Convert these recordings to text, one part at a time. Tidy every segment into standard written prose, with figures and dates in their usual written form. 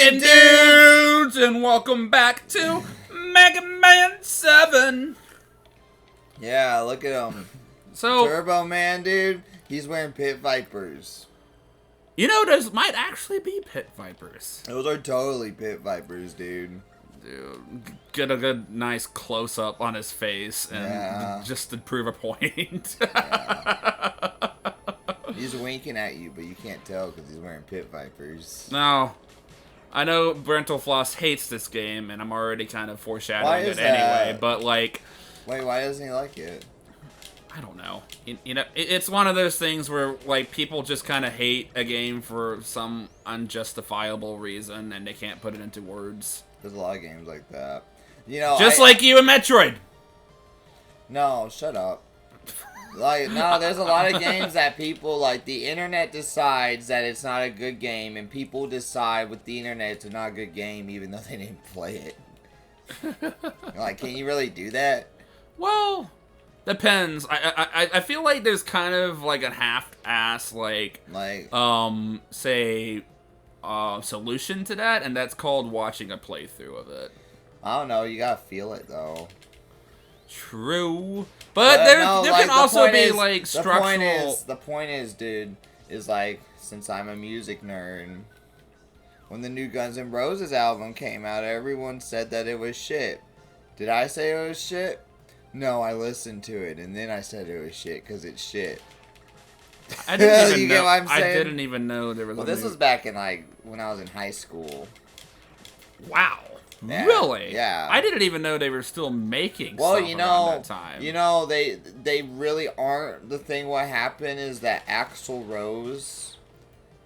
Hey dudes, and welcome back to Mega Man 7. Yeah, look at him. So, Turbo Man, dude, he's wearing pit vipers. you know, those might actually be pit vipers. Those are totally pit vipers, dude. Dude, get a good, nice close-up on his face, and just to prove a point. Yeah. He's winking at you, but you can't tell because he's wearing pit vipers. No. I know Brental Floss hates this game, and I'm already kind of foreshadowing it that? anyway, but, like... Wait, why doesn't he like it? I don't know. You know, it's one of those things where, like, people just kind of hate a game for some unjustifiable reason, and they can't put it into words. There's a lot of games like that. You know, just like you and Metroid! No, shut up. Like, no, there's a lot of games that people, like, the internet decides that it's not a good game, and people decide with the internet it's not a good game even though they didn't play it. Like, can you really do that? Well, depends. I feel like there's kind of, like, a half-ass, solution to that, and that's called watching a playthrough of it. I don't know, you gotta feel it, though. True. But there can also be, like, structural... The point is, dude, is, like, since I'm a music nerd, when the new Guns N' Roses album came out, everyone said that it was shit. Did I say it was shit? No, I listened to it, and then I said it was shit, because it's shit. I didn't even you know, get what I'm saying? I didn't even know there was Well, this was back in, like, when I was in high school. Wow. Yeah, really? Yeah. I didn't even know they were still making stuff around that time. You know, they really aren't. The thing what happened is that Axl Rose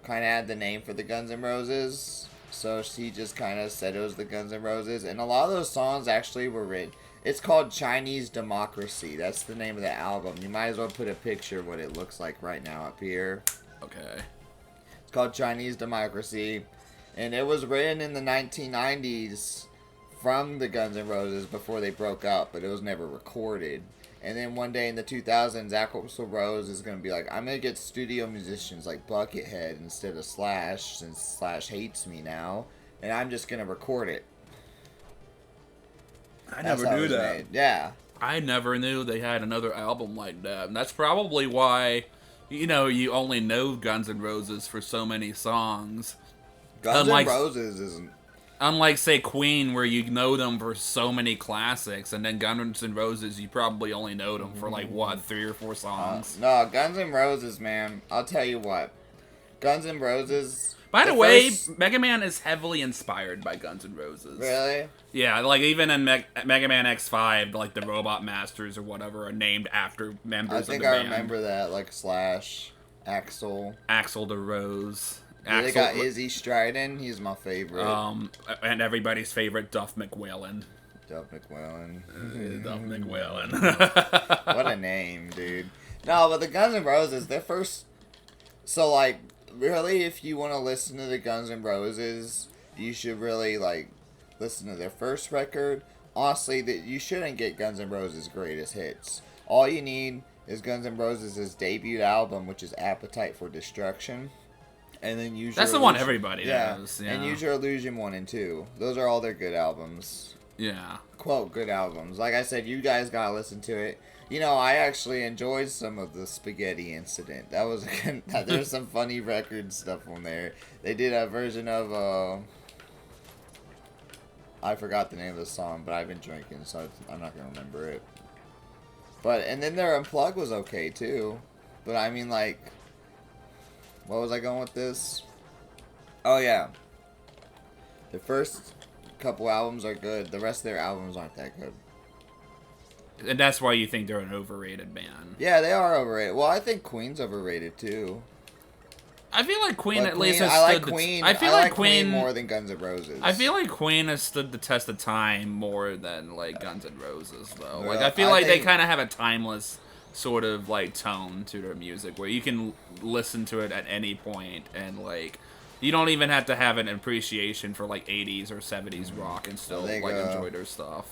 kind of had the name for the Guns N' Roses. So she just kind of said it was the Guns N' Roses. And a lot of those songs actually were written. It's called Chinese Democracy. That's the name of the album. You might as well put a picture of what it looks like right now up here. Okay. It's called Chinese Democracy. And it was written in the 1990s from the Guns N' Roses before they broke up, but it was never recorded. And then one day in the 2000s, Axl Rose is going to be like, I'm going to get studio musicians like Buckethead instead of Slash, since Slash hates me now, and I'm just going to record it. I never knew that. Made. Yeah. I never knew they had another album like that. And that's probably why, you know, you only know Guns N' Roses for so many songs. Guns N' Roses isn't... Unlike, say, Queen, where you know them for so many classics, and then Guns N' Roses, you probably only know them for, like, what, 3 or 4 songs? No, Guns N' Roses, man. I'll tell you what. Guns N' Roses... By the way, Mega Man is heavily inspired by Guns N' Roses. Really? Yeah, like, even in Mega Man X5, like, the Robot Masters or whatever are named after members of the band. I think I remember that, like, Slash, Axl the Rose... They got Izzy Stradon. He's my favorite. And everybody's favorite, Duff McWhalen. Duff McWhalen. Duff McWhalen. What a name, dude. No, but the Guns N' Roses, their first... So, like, really, if you want to listen to the Guns N' Roses, you should really, like, listen to their first record. Honestly, you shouldn't get Guns N' Roses' greatest hits. All you need is Guns N' Roses' debut album, which is Appetite for Destruction. And then Use That's Your the one Illusion. everybody knows. Yeah. And Use Your Illusion 1 and 2. Those are all their good albums. Yeah. Quote, good albums. Like I said, you guys gotta listen to it. You know, I actually enjoyed some of the Spaghetti Incident. That was there's some funny record stuff on there. They did a version of I forgot the name of the song, but I've been drinking, so I'm not gonna remember it. But and then their Unplugged was okay too. But I mean, like, what was I going with this? Oh, yeah. The first couple albums are good. The rest of their albums aren't that good. And that's why you think they're an overrated band. Yeah, they are overrated. Well, I think Queen's overrated, too. I feel like Queen at least has stood Queen. I feel like Queen more than Guns N' Roses. I feel like Queen has stood the test of time more than, like, Guns N' Roses, though. Well, Like, I feel like they kind of have a timeless sort of, like, tone to their music where you can listen to it at any point and, like, you don't even have to have an appreciation for, like, 80s or 70s rock and still, like, enjoy their stuff.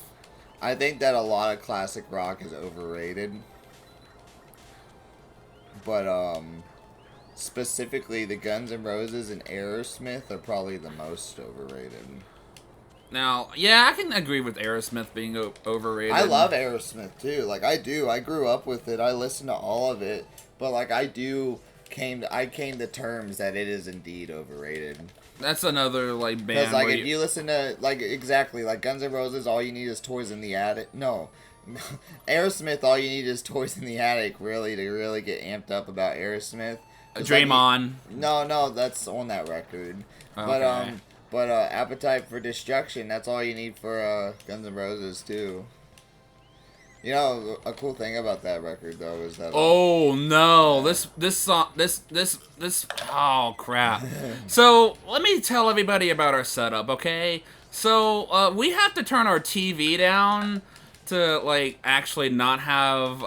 I think that a lot of classic rock is overrated. But, specifically the Guns N' Roses and Aerosmith are probably the most overrated. Now, yeah, I can agree with Aerosmith being overrated. I love Aerosmith too. Like I do. I grew up with it. I listened to all of it. But like I came to terms that it is indeed overrated. That's another like band. Because like if you listen to like exactly like Guns N' Roses, all you need is Toys in the Attic. No, Aerosmith, all you need is Toys in the Attic. Really to really get amped up about Aerosmith. Dream On. No, that's on that record. Okay. But Appetite for Destruction, that's all you need for Guns N' Roses too. You know, a cool thing about that record though is that oh no, this song oh crap. So, let me tell everybody about our setup, okay? So, we have to turn our TV down to like actually not have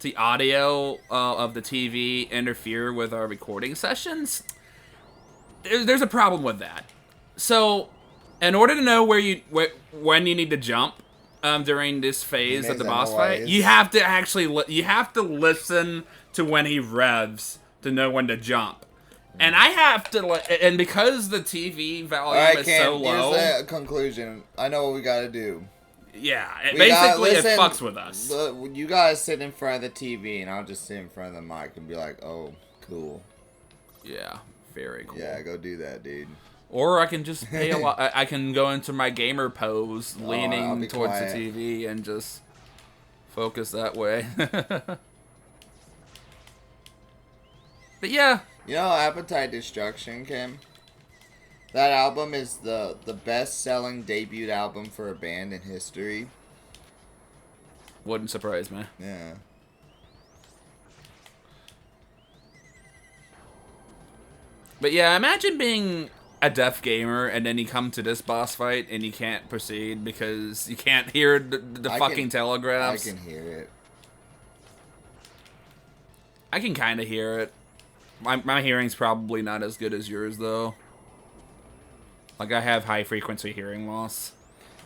the audio of the TV interfere with our recording sessions. There's a problem with that. So, in order to know when you need to jump during this phase of the boss fight, you have to actually listen to when he revs to know when to jump. And I have to, and because the TV volume is so low. Here's the conclusion. I know what we gotta do. Yeah, basically it fucks with us. You guys sit in front of the TV, and I'll just sit in front of the mic and be like, "Oh, cool." Yeah. Very cool. Yeah, go do that, dude. Or I can just pay a lot. I can go into my gamer pose, leaning towards quiet. the TV, and just focus that way. But yeah. You know, Appetite Destruction, Kim? That album is the best-selling debut album for a band in history. Wouldn't surprise me. Yeah. But yeah, imagine being a deaf gamer and then you come to this boss fight and you can't proceed because you can't hear the fucking telegraphs. I can hear it. I can kind of hear it. My hearing's probably not as good as yours, though. Like, I have high-frequency hearing loss.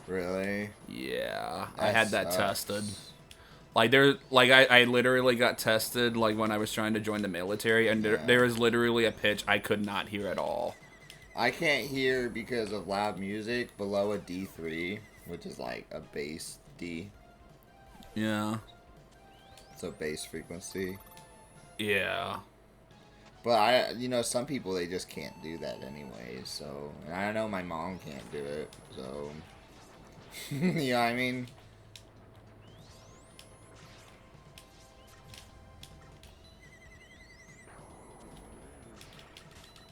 Really? Yeah, That I had that sucks. tested. I literally got tested, like, when I was trying to join the military, and there was literally a pitch I could not hear at all. I can't hear because of loud music below a D3, which is like a bass D. Yeah. So bass frequency. Yeah. But some people, they just can't do that anyway, so, and I know my mom can't do it, so, you know what I mean?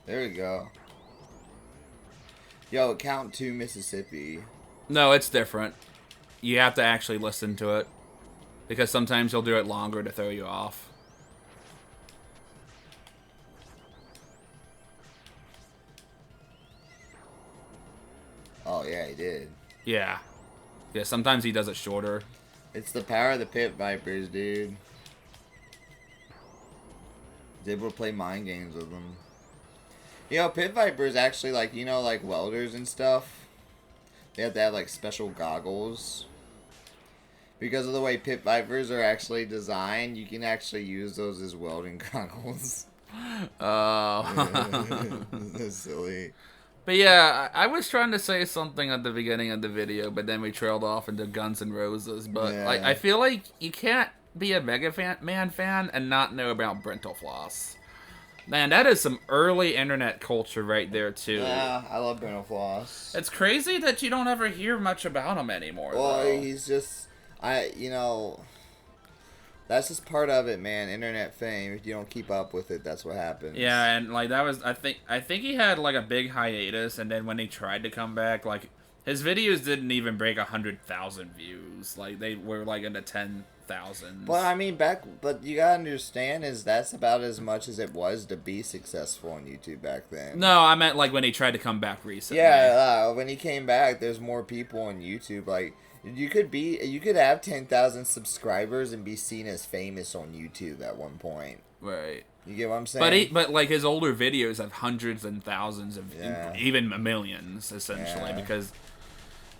There we go. Yo, count to Mississippi. No, it's different. You have to actually listen to it. Because sometimes he'll do it longer to throw you off. Oh, yeah, he did. Yeah. Yeah, sometimes he does it shorter. It's the power of the Pit Vipers, dude. He's able to play mind games with them. You know, Pit Vipers actually, like, like welders and stuff. They have to have, like, special goggles. Because of the way Pit Vipers are actually designed, you can actually use those as welding goggles. Oh. That's silly. But yeah, I was trying to say something at the beginning of the video, but then we trailed off into Guns N' Roses. But Yeah. I feel like you can't be a Mega Man fan and not know about Brental Floss. Man, that is some early internet culture right there, too. Yeah, I love Brental Floss. It's crazy that you don't ever hear much about him anymore, Well, though. he's just... That's just part of it, man. Internet fame. If you don't keep up with it, that's what happens. Yeah, and like that was I think he had like a big hiatus, and then when he tried to come back, like his videos didn't even break 100,000 views. Like they were like in the 10,000s. But I mean, but you gotta understand is that's about as much as it was to be successful on YouTube back then. No, I meant like when he tried to come back recently. Yeah, when he came back, there's more people on YouTube. Like you could have 10,000 subscribers and be seen as famous on YouTube at one point. Right. You get what I'm saying? But like his older videos have hundreds and thousands of, Yeah. even millions, essentially, Yeah. because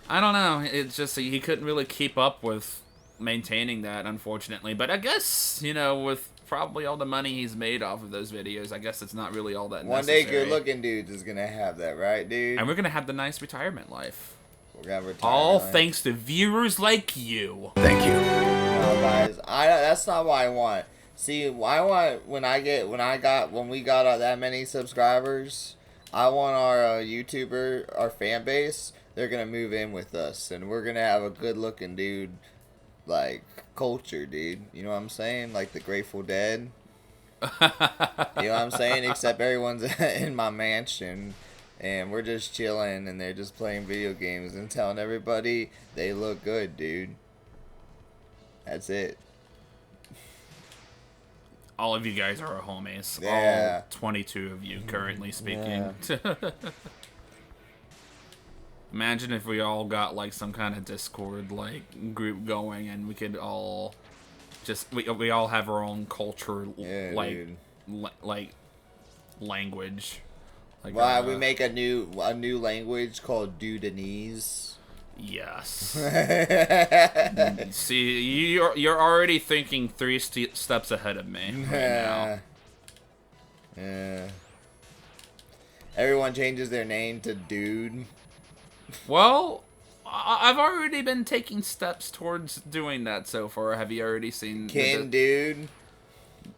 I don't know. It's just he couldn't really keep up with maintaining that, unfortunately. But I guess with probably all the money he's made off of those videos. I guess it's not really all that One day, necessary. good-looking dudes is gonna have that, right, dude? And we're gonna have the nice retirement life. We're gonna retire. All thanks to viewers like you. Thank you. No, guys, that's not what I want. See, I want when we got that many subscribers, I want our our fan base. They're gonna move in with us, and we're gonna have a good-looking dude, like culture, dude. You know what I'm saying? Like the Grateful Dead. You know what I'm saying? Except everyone's in my mansion, and we're just chilling, and they're just playing video games and telling everybody they look good, dude. That's it. All of you guys are our homies. Yeah. All 22 of you currently speaking. Yeah. Imagine if we all got like some kind of Discord like group going, and we could all just we all have our own culture, like language. Like well, we make a new language called Dudanese. Yes. See, you're already thinking 3 steps ahead of me right now. Yeah. Everyone changes their name to Dude. Well, I've already been taking steps towards doing that so far. Have you already seen Dude?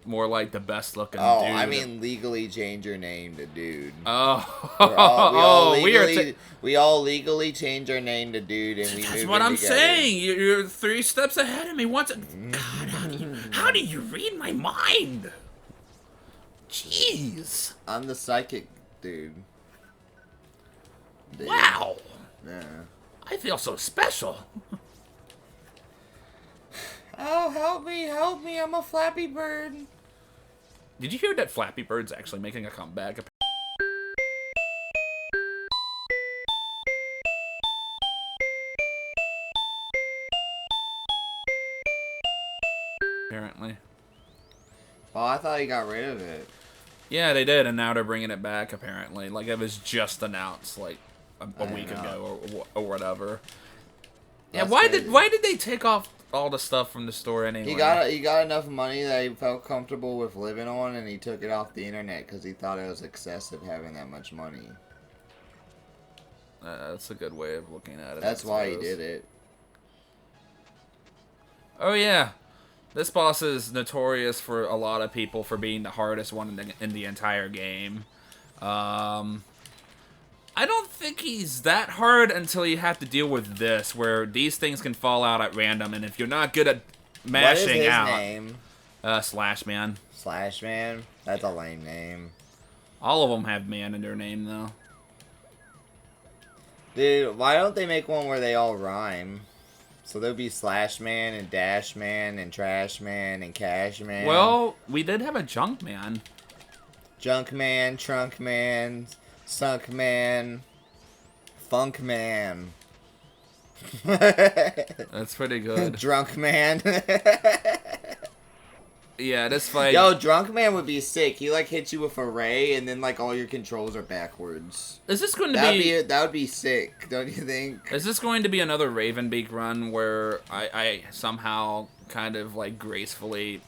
More like the best looking dude. Dude. I mean legally change your name to Dude. Oh, we all legally change our name to Dude, and we That's move what I'm together. saying. You're 3 steps ahead of me. God, how do you read my mind? Jeez. I'm the psychic dude. Wow. Yeah. I feel so special. Oh, help me, I'm a Flappy Bird. Did you hear that Flappy Bird's actually making a comeback? Apparently. Oh, I thought he got rid of it. Yeah, they did, and now they're bringing it back, apparently. Like, it was just announced, like, a week ago or whatever. Yeah, why did they take off all the stuff from the store anyway? He got enough money that he felt comfortable with living on, and he took it off the internet because he thought it was excessive having that much money. That's a good way of looking at it. That's why he did it. Oh yeah, this boss is notorious for a lot of people for being the hardest one in the entire game. I don't think he's that hard until you have to deal with this, where these things can fall out at random, and if you're not good at mashing out... What is his name? Slash Man. Slash Man? That's a lame name. All of them have man in their name, though. Dude, why don't they make one where they all rhyme? So there'll be Slash Man and Dash Man and Trash Man and Cash Man. Well, we did have a Junk Man. Junk Man, Trunk Man... Sunk Man, Funk Man. That's pretty good. Drunk Man. Yeah, this fight. Yo, Drunk Man would be sick. He like hits you with a ray, and then like all your controls are backwards. Is this going to be? That would be sick, don't you think? Is this going to be another Ravenbeak run where I somehow kind of like gracefully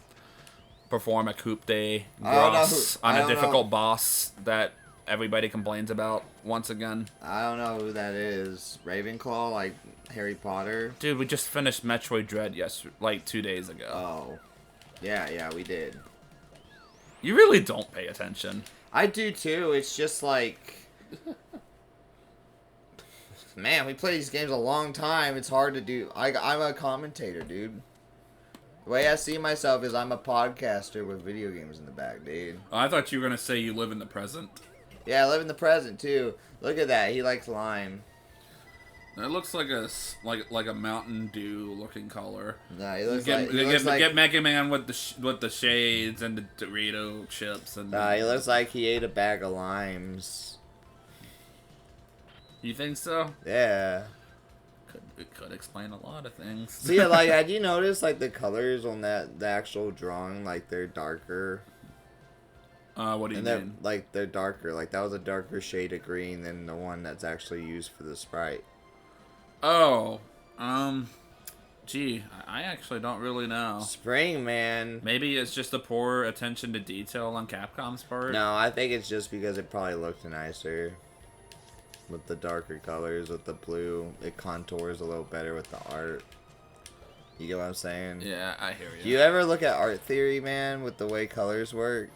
perform a coupe de grace on a difficult boss that everybody complains about once again? I don't know who that is. Ravenclaw, like Harry Potter? Dude, we just finished Metroid Dread like 2 days ago. Oh. Yeah, we did. You really don't pay attention. I do too. It's just like... Man, we play these games a long time. It's hard to do. I'm a commentator, dude. The way I see myself is I'm a podcaster with video games in the back, dude. I thought you were going to say you live in the present. Yeah, I live in the present, too. Look at that. He likes lime. It looks like a Mountain Dew looking color. Nah, he looks get Mega Man with the shades and the Dorito chips. And nah, he looks like he ate a bag of limes. You think so? Yeah. It could explain a lot of things. So yeah, like, had you noticed, like, the colors on the actual drawing, like, they're darker? What do you mean? Like, they're darker. Like, that was a darker shade of green than the one that's actually used for the sprite. Oh, Gee, I actually don't really know. Spring, man. Maybe it's just the poor attention to detail on Capcom's part. No, I think it's just because it probably looked nicer. With the darker colors, with the blue. It contours a little better with the art. You get what I'm saying? Yeah, I hear you. Do you ever look at art theory, man, with the way colors work?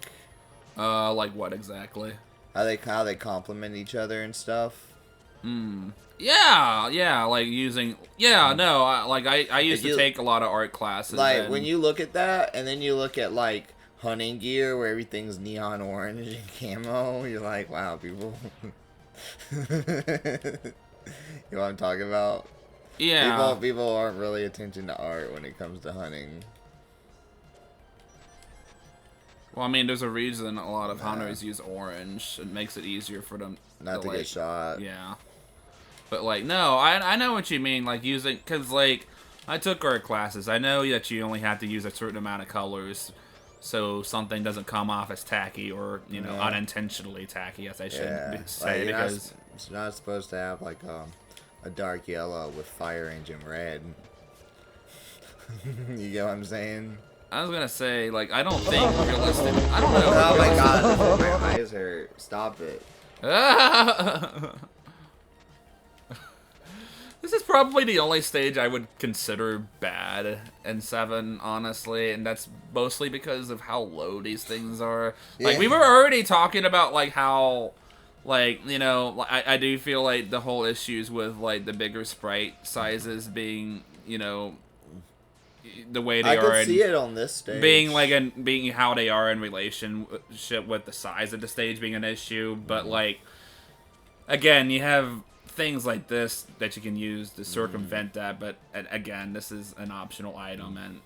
Like what exactly? How they complement each other and stuff? Yeah, like using... Yeah, no, I used to take a lot of art classes. Like, when you look at that, and then you look at, like, hunting gear, where everything's neon orange and camo, you're like, wow, people... You know what I'm talking about? Yeah. People aren't really attention to art when it comes to hunting. Well, I mean, there's a reason a lot of hunters use orange. It makes it easier for them Not to get shot. Yeah. But, like, no, I know what you mean, like, using... Because, like, I took art classes. I know that you only have to use a certain amount of colors so something doesn't come off as tacky or, you know, unintentionally tacky, as I should say, like, because... It's not supposed to have, like, a dark yellow with fire engine red. You get what I'm saying? I was gonna say, like, I don't think realistic... I don't know. Oh my god, my eyes hurt. Stop it. This is probably the only stage I would consider bad in 7, honestly, and that's mostly because of how low these things are. Like, we were already talking about, like, how... Like, you know, I do feel like the whole issues with, like, the bigger sprite sizes being, you know, the way they are. I could see it on this stage. Being how they are in relationship with the size of the stage being an issue. But, like, again, you have things like this that you can use to circumvent that. But, again, this is an optional item. And,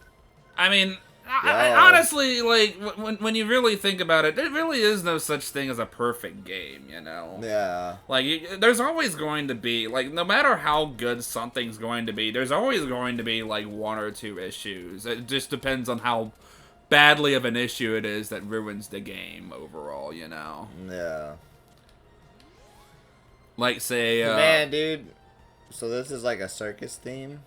I mean... honestly, like, when you really think about it, there really is no such thing as a perfect game, you know? Yeah. Like, there's always going to be, like, no matter how good something's going to be, there's always going to be, like, 1 or 2 issues. It just depends on how badly of an issue it is that ruins the game overall, you know? Yeah. Like, say, Man, dude. So this is like a circus theme?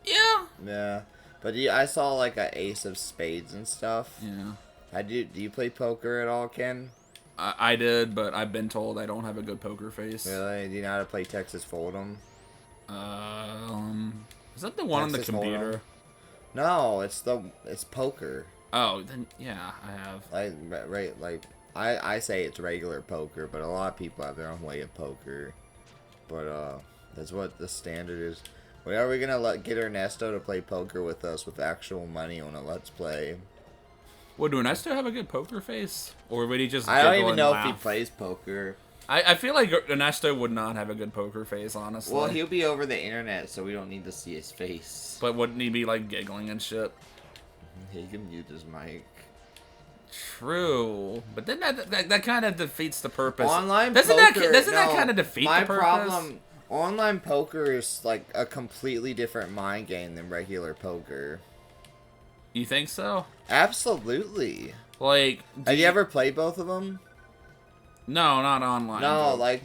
Yeah. Yeah. But I saw like a ace of spades and stuff. Yeah. Do you play poker at all, Ken? I did, but I've been told I don't have a good poker face. Really? Do you know how to play Texas Hold'em? Is that the one on the computer? No, it's poker. Oh, then yeah, I have. I say it's regular poker, but a lot of people have their own way of poker. But that's what the standard is. When are we gonna get Ernesto to play poker with us with actual money on a Let's Play? Would Ernesto have a good poker face? Or would he just I don't even know laugh? if he plays poker. I feel like Ernesto would not have a good poker face, honestly. Well, he'll be over the internet, so we don't need to see his face. But wouldn't he be, like, giggling and shit? He can mute his mic. True. But then that kind of defeats the purpose. Online doesn't poker... that kind of defeat the purpose? Online poker is like a completely different mind game than regular poker. You think so? Absolutely. Like, have you ever played both of them? No, not online. No, like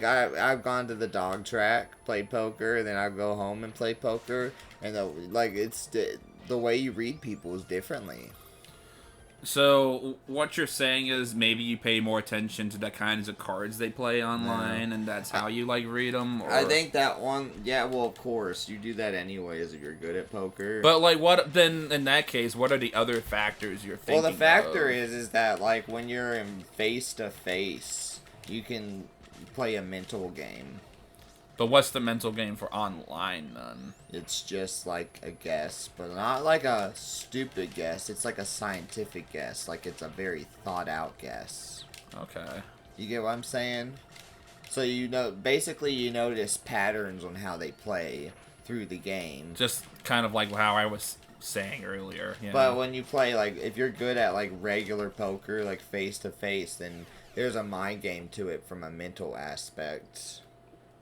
I've gone to the dog track, played poker, and then I go home and play poker, and it's the way you read people is differently. So, what you're saying is maybe you pay more attention to the kinds of cards they play online, and that's how you, like, read them? Or... I think that one... Yeah, well, of course. You do that anyways if you're good at poker. But, like, what... Then, in that case, what are the other factors you're thinking Well, the factor is that, like, when you're in face-to-face, you can play a mental game. But what's the mental game for online, then? It's just like a guess, but not like a stupid guess. It's like a scientific guess. Like, it's a very thought-out guess. Okay. You get what I'm saying? So, basically you notice patterns on how they play through the game. Just kind of like how I was saying earlier. You know? But when you play, like, if you're good at, like, regular poker, like, face-to-face, then there's a mind game to it from a mental aspect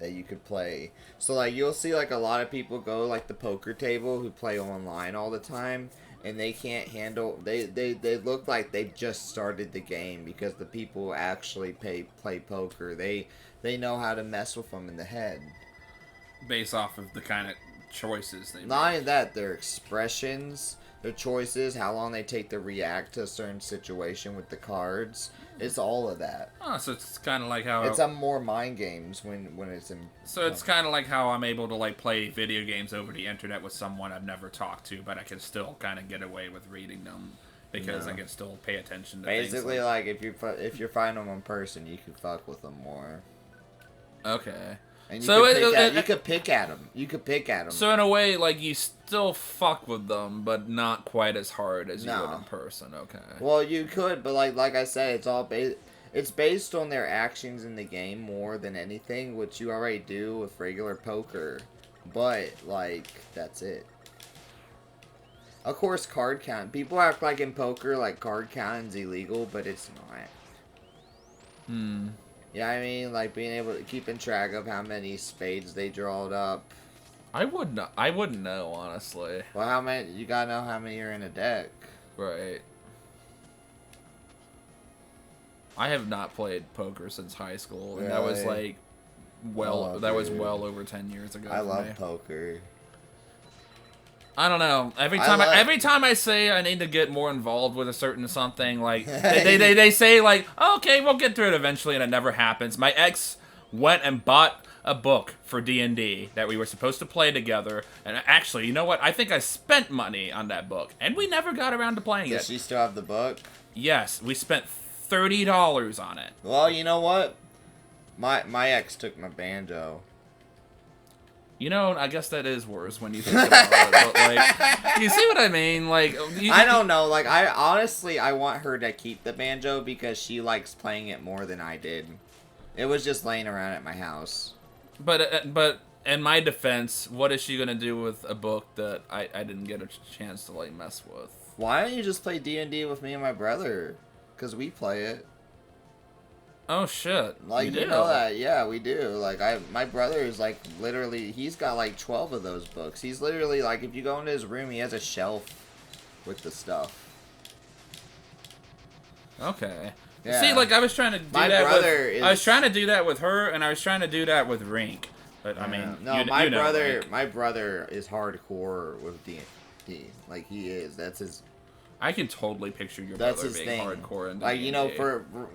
that you could play. So, like, you'll see, like, a lot of people go, like, the poker table who play online all the time, and they can't handle... They look like they've just started the game because the people who actually play poker, they know how to mess with them in the head. Based off of the kind of choices they make. Not only that, their expressions, their choices, how long they take to react to a certain situation with the cards. It's all of that. Oh, so it's kind of like how... It's more mind games when it's in... So it's kind of like how I'm able to, like, play video games over the internet with someone I've never talked to, but I can still kind of get away with reading them because I can still pay attention to Basically, things like, if you're fighting them in person, you can fuck with them more. Okay. And you, So you could pick at them. You could pick at them. So in a way, like, you still fuck with them, but not quite as hard as you would in person. Okay. Well, you could, but like I said, it's all it's based on their actions in the game more than anything, which you already do with regular poker. But like that's it. Of course, card count. People act like in poker, like card counting's illegal, but it's not. Yeah, I mean, like being able to keeping track of how many spades they drawed up. I wouldn't know, honestly. Well, how many? You gotta know how many are in a deck. Right. I have not played poker since high school, and that was like, was well over 10 years ago. I love poker. I don't know. Every time I say I need to get more involved with a certain something, like they say like, oh, okay, we'll get through it eventually, and it never happens. My ex went and bought a book for D&D that we were supposed to play together, and actually, you know what? I think I spent money on that book, and we never got around to playing it. Does she still have the book? Yes, we spent $30 on it. Well, you know what? My ex took my banjo. You know, I guess that is worse when you think about it. But, like, you see what I mean? Like, I don't know. Like, I want her to keep the banjo because she likes playing it more than I did. It was just laying around at my house. But in my defense, what is she gonna do with a book that I didn't get a chance to like mess with? Why don't you just play D&D with me and my brother? Because we play it. Oh shit! Like you know that? Yeah, we do. Like my brother is like literally, he's got like 12 of those books. He's literally like, if you go into his room, he has a shelf with the stuff. Okay. Yeah. See, like I was trying to do I was trying to do that with her, and I was trying to do that with Rink. But I mean, no, my brother is hardcore with D&D. Like he is. That's his. I can totally picture your That's brother his being thing. hardcore in like D&D. you know,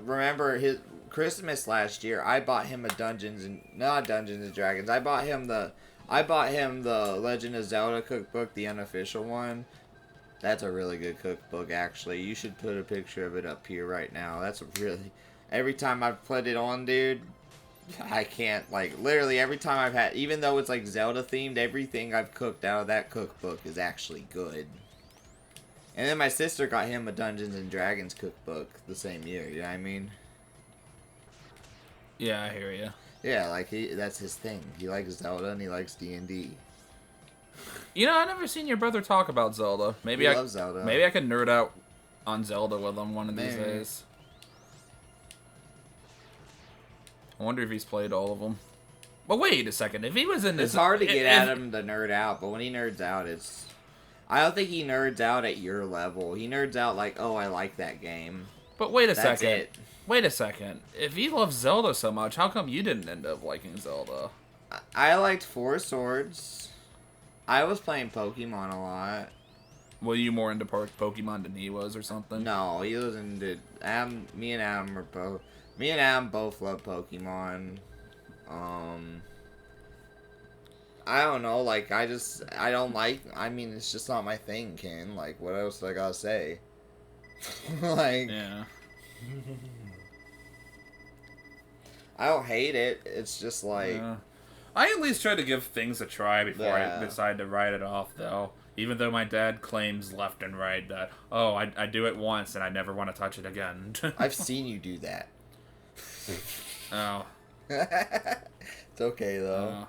remember his Christmas last year, I bought him a Dungeons and Dragons. I bought him the Legend of Zelda cookbook, the unofficial one. That's a really good cookbook, actually. You should put a picture of it up here right now. That's really... Every time I've put it on, dude, I can't, like, literally every time I've had... Even though it's, like, Zelda-themed, everything I've cooked out of that cookbook is actually good. And then my sister got him a Dungeons and Dragons cookbook the same year, you know what I mean? Yeah, I hear you. Yeah, like, that's his thing. He likes Zelda and he likes D&D. You know, I've never seen your brother talk about Zelda. Maybe I love Zelda. Maybe I could nerd out on Zelda with him one of these days. I wonder if he's played all of them. But wait a second, if he was in this... It's hard to get at him to nerd out, but when he nerds out, it's... I don't think he nerds out at your level. He nerds out like, oh, I like that game. But wait a That's second. it. Wait a second. If he loves Zelda so much, how come you didn't end up liking Zelda? I liked Four Swords. I was playing Pokemon a lot. Were you more into Pokemon than he was or something? No, he was into... me and Adam both love Pokemon. I don't know, like, I don't like... I mean, it's just not my thing, Ken. Like, what else do I gotta say? Like... Yeah. I don't hate it. It's just like... Yeah. I at least try to give things a try before I decide to write it off, though. Even though my dad claims left and right that, oh, I do it once and I never want to touch it again. I've seen you do that. Oh. It's okay, though.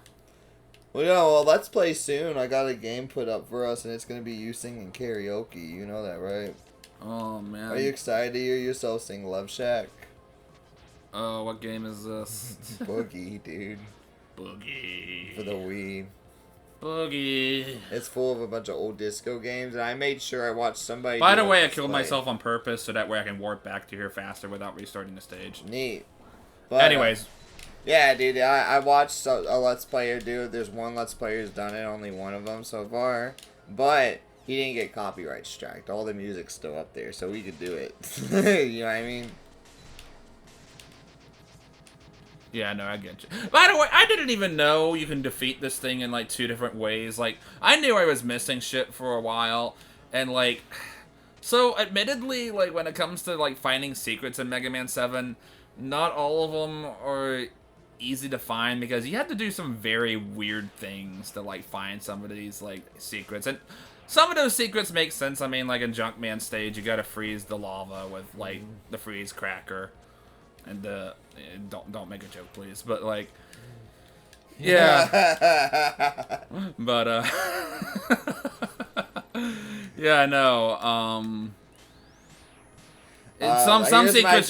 Well, yeah, well, let's play soon. I got a game put up for us, and it's going to be you singing karaoke. You know that, right? Oh, man. Are you excited to hear yourself sing Love Shack? Oh, what game is this? Boogie, dude. Boogie. For the Wii. Boogie. It's full of a bunch of old disco games, and I made sure I watched somebody... By the way, I killed myself on purpose so that way I can warp back to here faster without restarting the stage. Neat. But, anyways. Yeah, dude, I watched a Let's Player do it. There's one Let's Player who's done it, only one of them so far. But he didn't get copyright striked. All the music's still up there, so we could do it. You know what I mean? Yeah, no, I get you. By the way, I didn't even know you can defeat this thing in, like, 2 different ways. Like, I knew I was missing shit for a while, and, like... So, admittedly, like, when it comes to, like, finding secrets in Mega Man 7, not all of them are easy to find, because you have to do some very weird things to, like, find some of these, like, secrets. And some of those secrets make sense. I mean, like, in Junkman stage, you gotta freeze the lava with, like, the freeze cracker. And don't make a joke, please. But like, yeah. But yeah, no. Some secrets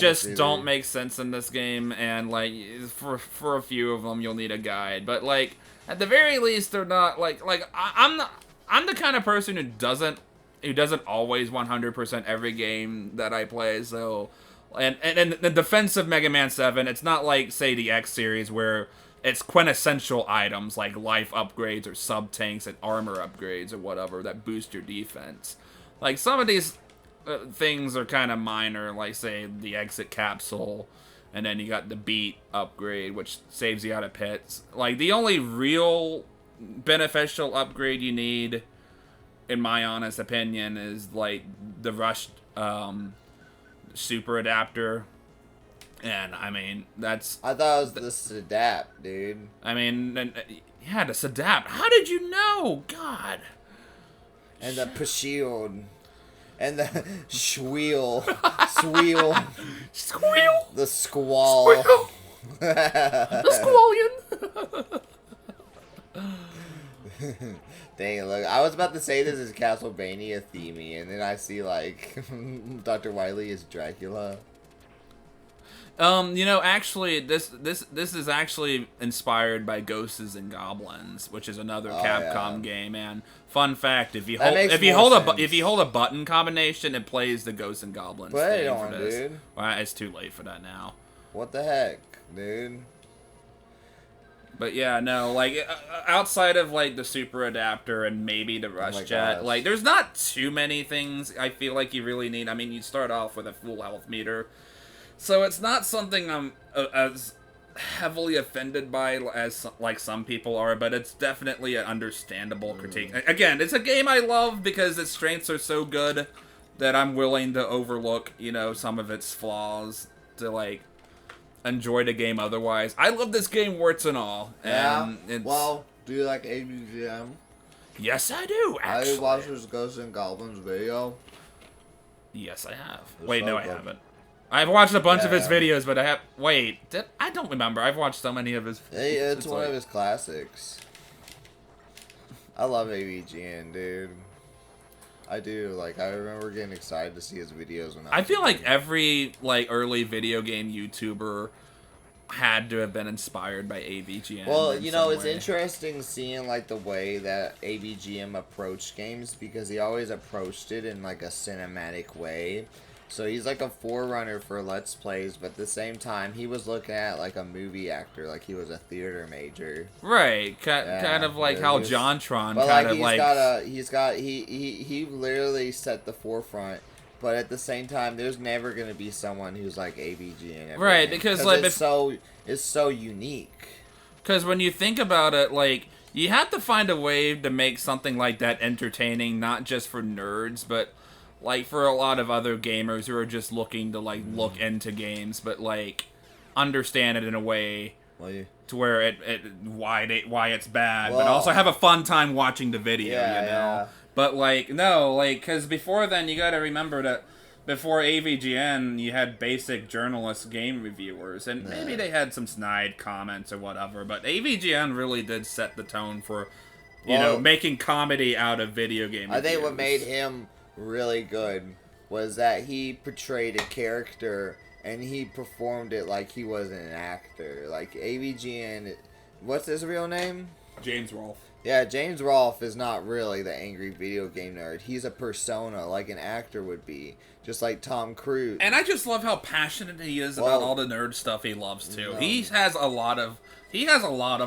just don't make sense in this game, and like for a few of them you'll need a guide. But like at the very least, they're not I'm the kind of person who doesn't always 100% every game that I play. So. And in the defense of Mega Man 7, it's not like, say, the X series where it's quintessential items like life upgrades or sub-tanks and armor upgrades or whatever that boost your defense. Like, some of these things are kind of minor, like, say, the exit capsule, and then you got the beat upgrade, which saves you out of pits. Like, the only real beneficial upgrade you need, in my honest opinion, is, like, the rush... super adapter, and I mean that's. I thought it was the Sadap, dude. I mean, yeah, the Sadap. How did you know? God. And the Pashield, and the Schweel, Squeal, Squeal, the Squall, Squeal. The Squallion. Dang, look, I was about to say this is Castlevania themey, and then I see, like, Dr. Wily is Dracula. You know, actually, this is actually inspired by Ghosts and Goblins, which is another Capcom game. And fun fact: if you hold a button combination, it plays the Ghosts and Goblins theme for this. Dude. Well, it's too late for that now. What the heck, dude? But yeah, no, like, outside of, like, the super adapter and maybe the rush jet, like, there's not too many things I feel like you really need. I mean, you start off with a full health meter. So it's not something I'm as heavily offended by as, like, some people are, but it's definitely an understandable critique. Again, it's a game I love because its strengths are so good that I'm willing to overlook, you know, some of its flaws to, like... enjoy the game otherwise. I love this game warts and all. And yeah. Well, do you like ABGM? Yes, I do, actually. I watched this Ghosts and Goblins video. Yes, I have. Wait, no, I haven't. I've watched a bunch of his videos, but I have... Wait, I don't remember. I've watched so many of his... It's one of his classics. I love ABGN, dude. I do. Like, I remember getting excited to see his videos when I feel like every, like, early video game YouTuber had to have been inspired by AVGN. Well, you know, it's interesting seeing, like, the way that AVGM approached games, because he always approached it in, like, a cinematic way. So he's like a forerunner for Let's Plays, but at the same time, he was looking at like a movie actor, like he was a theater major. Right, kind of like how JonTron kind of like... He literally set the forefront, but at the same time, there's never going to be someone who's like AVG and everything. Right, because like... It's so unique. Because when you think about it, like, you have to find a way to make something like that entertaining, not just for nerds, but... like, for a lot of other gamers who are just looking to, like, look into games, but, like, understand it in a way to where why it's bad, but also have a fun time watching the video, you know? Yeah. But, like, no, like, because before then, you gotta remember that before AVGN, you had basic journalist game reviewers, and maybe they had some snide comments or whatever, but AVGN really did set the tone for, you know, making comedy out of video game reviews. I think what made him... really good was that he portrayed a character and he performed it like he wasn't an actor. Like AVGN, what's his real name? James Rolfe. Yeah, James Rolfe is not really the angry video game nerd. He's a persona, like an actor would be. Just like Tom Cruise. And I just love how passionate he is about all the nerd stuff he loves too. No. He has a lot of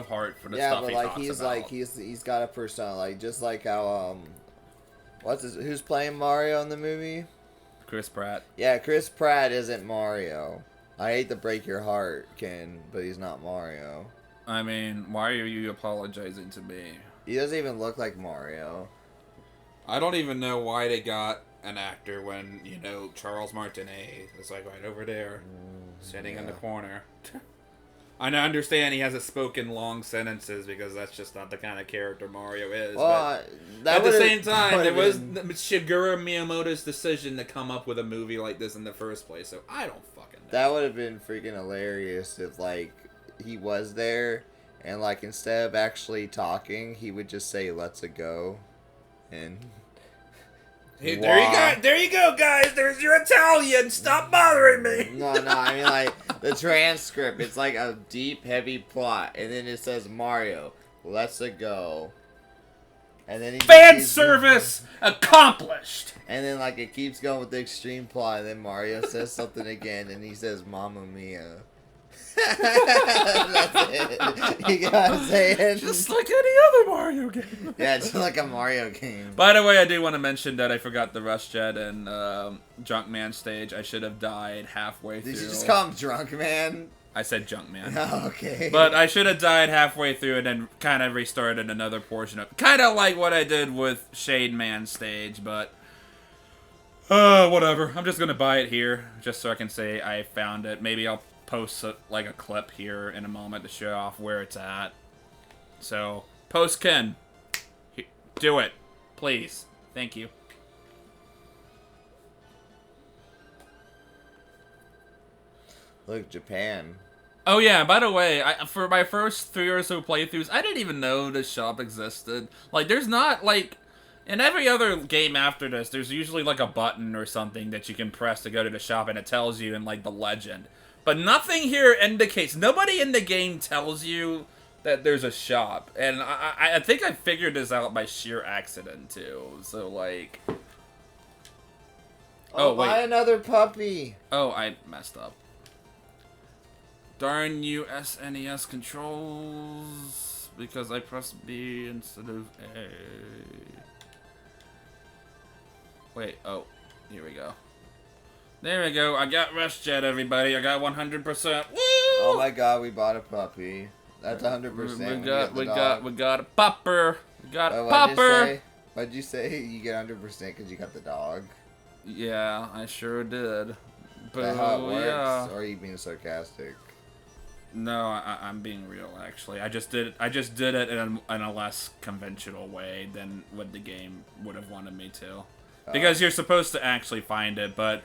heart for the stuff he talks he's about. like he's got a persona, like just like how who's playing Mario in the movie? Chris Pratt. Yeah, Chris Pratt isn't Mario. I hate to break your heart, Ken, but he's not Mario. I mean, why are you apologizing to me? He doesn't even look like Mario. I don't even know why they got an actor when, Charles Martinet is like right over there, sitting in the corner. I understand he has a spoken long sentences because that's just not the kind of character Mario is. Well, but at the same time, it was Shigeru Miyamoto's decision to come up with a movie like this in the first place, so I don't fucking know. That would have been freaking hilarious if, like, he was there and, like, instead of actually talking, he would just say, "Let's a go," and... Hey, there you go, guys. There's your Italian. Stop bothering me. No, I mean, like, the transcript, it's like a deep, heavy plot, and then it says, "Mario, let's a go." And then fan service accomplished. And then, like, it keeps going with the extreme plot, and then Mario says something again, and he says, "Mamma Mia." That's it. You gotta say it. Just like any other Mario game. Yeah, just like a Mario game. By the way, I do want to mention that I forgot the Rush Jet and Junk Man stage. I should have died halfway through. Did you just call him Drunk Man? I said Junk Man. Oh, okay. But I should have died halfway through and then kind of restarted another portion of... Kind of like what I did with Shade Man stage, but... whatever. I'm just going to buy it here, just so I can say I found it. Maybe I'll post a clip here in a moment to show off where it's at. So, post Ken. Do it. Please. Thank you. Look, Japan. Oh yeah, by the way, for my first 3 or so playthroughs, I didn't even know this shop existed. Like, there's not, like... In every other game after this, there's usually, like, a button or something that you can press to go to the shop, and it tells you in, like, the legend. But nothing here indicates... Nobody in the game tells you that there's a shop. And I think I figured this out by sheer accident, too. So, like... Oh, wait. Buy another puppy! Oh, I messed up. Darn you SNES controls, because I pressed B instead of A. Wait, oh, here we go. There we go, I got Rush Jet, everybody, I got 100%. Woo! Oh my god, we bought a puppy. That's 100%. We got a pupper. We got a What'd pupper. What'd you say? You get 100% because you got the dog? Yeah, I sure did. But Is that how it works? yeah. Or are you being sarcastic? No, I'm being real. Actually, I just did it in a less conventional way than what the game would have wanted me to, because you're supposed to actually find it. But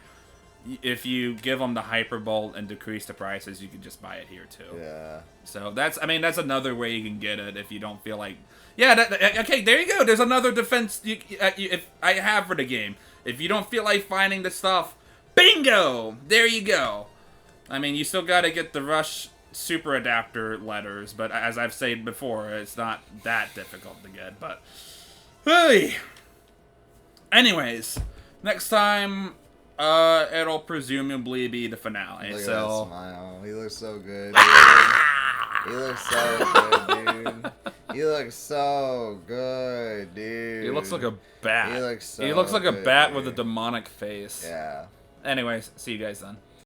if you give them the hyperbolt and decrease the prices, you can just buy it here too. Yeah. So that's another way you can get it if you don't feel like. Yeah. Okay. There you go. There's another defense if I have for the game. If you don't feel like finding the stuff, bingo. There you go. I mean, you still got to get the Rush Super Adapter letters, but as I've said before, it's not that difficult to get, but hey. Anyways, next time it'll presumably be the finale. Look at so that smile. He looks so good, dude. He looks so good, dude. He looks so good, dude. He looks like a bat. He looks like a bat dude. with a demonic face. Yeah. Anyways, see you guys then.